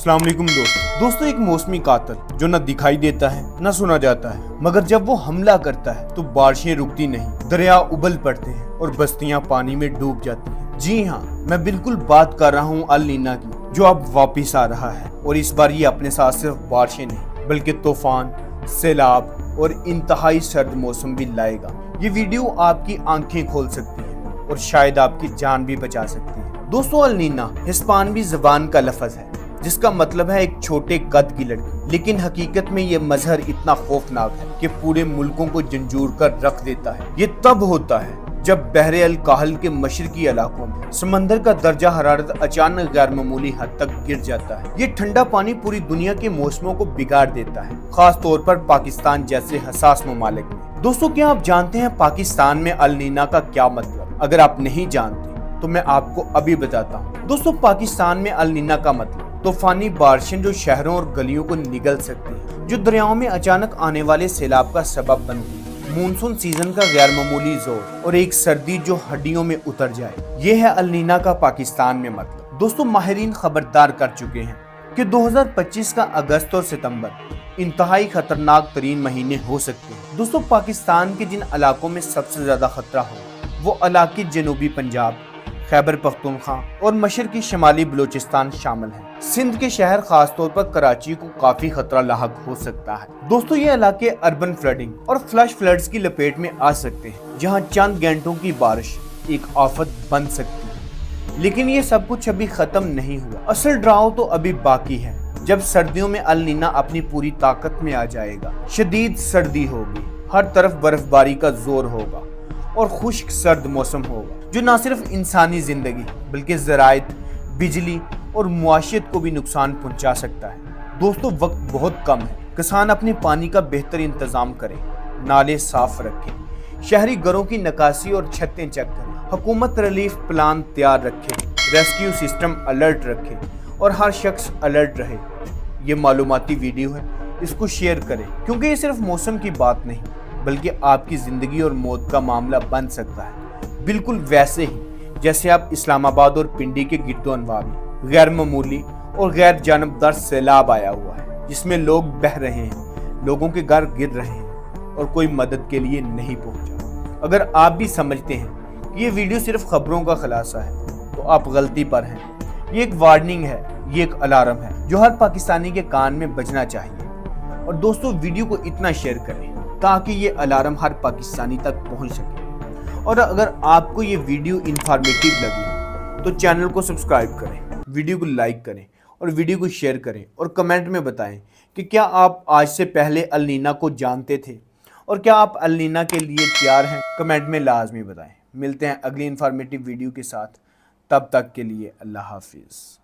अस्सलाम वालेकुम दोस्तों, एक मौसमी कातिल जो न दिखाई देता है न सुना जाता है, मगर जब वो हमला करता है तो बारिशें रुकती नहीं, दरिया उबल पड़ते हैं और बस्तियां पानी में डूब जाती हैं। जी हाँ, मैं बिल्कुल बात कर रहा हूँ अल नीना की, जो अब वापिस आ रहा है। और इस बार ये अपने साथ सिर्फ बारिशें नहीं बल्कि तूफान, सैलाब और इंतहाई सर्द मौसम भी लाएगा। ये वीडियो आपकी आंखें खोल सकती है और शायद आपकी जान भी बचा सकती है। दोस्तों, अल नीना हिस्पानवी ज़बान का लफ्ज़ है जिसका मतलब है एक छोटे कद की लड़की, लेकिन हकीकत में ये मजहर इतना खौफनाक है कि पूरे मुल्कों को झंझोर कर रख देता है। ये तब होता है जब बहरे अल काहल के मशरकी इलाकों में समंदर का दर्जा हरारत अचानक गैर मामूली हद तक गिर जाता है। ये ठंडा पानी पूरी दुनिया के मौसमों को बिगाड़ देता है, खास तौर पर पाकिस्तान जैसे हसास ममालिक में। दोस्तों, क्या आप जानते हैं पाकिस्तान में अल नीना का क्या मतलब? अगर आप नहीं जानते तो मैं आपको अभी बताता हूँ। दोस्तों, पाकिस्तान में अल नीना का मतलब तूफानी बारिशें जो शहरों और गलियों को निगल सकती हैं, जो दरियाओं में अचानक आने वाले सैलाब का सबब बनती है, मानसून सीजन का गैर मामूली जोर और एक सर्दी जो हड्डियों में उतर जाए। ये है अल नीना का पाकिस्तान में मतलब। दोस्तों, माहिरीन खबरदार कर चुके हैं कि 2025 का अगस्त और सितंबर इंतहाई खतरनाक तरीन महीने हो सकते हैं। दोस्तों, पाकिस्तान के जिन इलाकों में सबसे ज्यादा खतरा हो वो इलाके जनूबी पंजाब, खैबर पख्तूनख्वा और मशरकी शमाली बलूचिस्तान शामिल हैं। सिंध के शहर खासतौर पर कराची को काफी खतरा लाहक हो सकता है। दोस्तों, ये इलाके अर्बन फ्लडिंग और फ्लैश फ्लड्स की लपेट में आ सकते हैं, जहां चंद घंटों की बारिश एक आफत बन सकती है। लेकिन ये सब कुछ अभी खत्म नहीं हुआ। असल ड्राव तो अभी बाकी है। जब सर्दियों में अल नीना अपनी पूरी ताकत में आ जाएगा, शदीद सर्दी होगी, हर तरफ बर्फबारी का जोर होगा और खुश्क सर्द मौसम होगा जो न सिर्फ इंसानी जिंदगी बल्कि ज़राइत, बिजली और मुआशियत को भी नुकसान पहुंचा सकता है। दोस्तों, वक्त बहुत कम है। किसान अपने पानी का बेहतर इंतजाम करें, नाले साफ रखें, शहरी घरों की नकासी और छतें चेक करें, हुकूमत रिलीफ प्लान तैयार रखे, रेस्क्यू सिस्टम अलर्ट रखे और हर शख्स अलर्ट रहे। ये मालूमाती वीडियो है, इसको शेयर करें क्योंकि ये सिर्फ मौसम की बात नहीं बल्कि आपकी जिंदगी और मौत का मामला बन सकता है। बिल्कुल वैसे ही जैसे आप इस्लामाबाद और पिंडी के गिरदोनवा में गैर मामूली और गैर जानबदार सैलाब आया हुआ है, जिसमें लोग बह रहे हैं, लोगों के घर गिर रहे हैं और कोई मदद के लिए नहीं पहुंचा। अगर आप भी समझते हैं कि ये वीडियो सिर्फ खबरों का खुलासा है तो आप गलती पर हैं। ये एक वार्निंग है, ये एक अलार्म है जो हर पाकिस्तानी के कान में बजना चाहिए। और दोस्तों, वीडियो को इतना शेयर करें ताकि ये अलार्म हर पाकिस्तानी तक पहुंच सके। और अगर आपको ये वीडियो इंफॉर्मेटिव लगी तो चैनल को सब्सक्राइब करें, वीडियो को लाइक करें और वीडियो को शेयर करें और कमेंट में बताएं कि क्या आप आज से पहले अल नीना को जानते थे और क्या आप अल नीना के लिए तैयार हैं। कमेंट में लाजमी बताएं। मिलते हैं अगली इंफॉर्मेटिव वीडियो के साथ, तब तक के लिए अल्लाह हाफिज़।